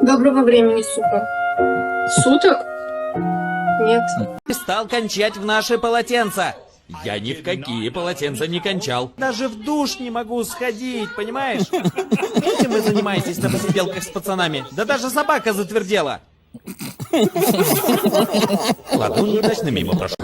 Доброго времени суток. Суток? Нет. Стал кончать в наши полотенца. Я ни в какие полотенца не кончал. Даже в душ не могу сходить, понимаешь? Этим вы занимаетесь на посиделках с пацанами. Да даже собака затвердела. Ладно, неудачно мимо прошел.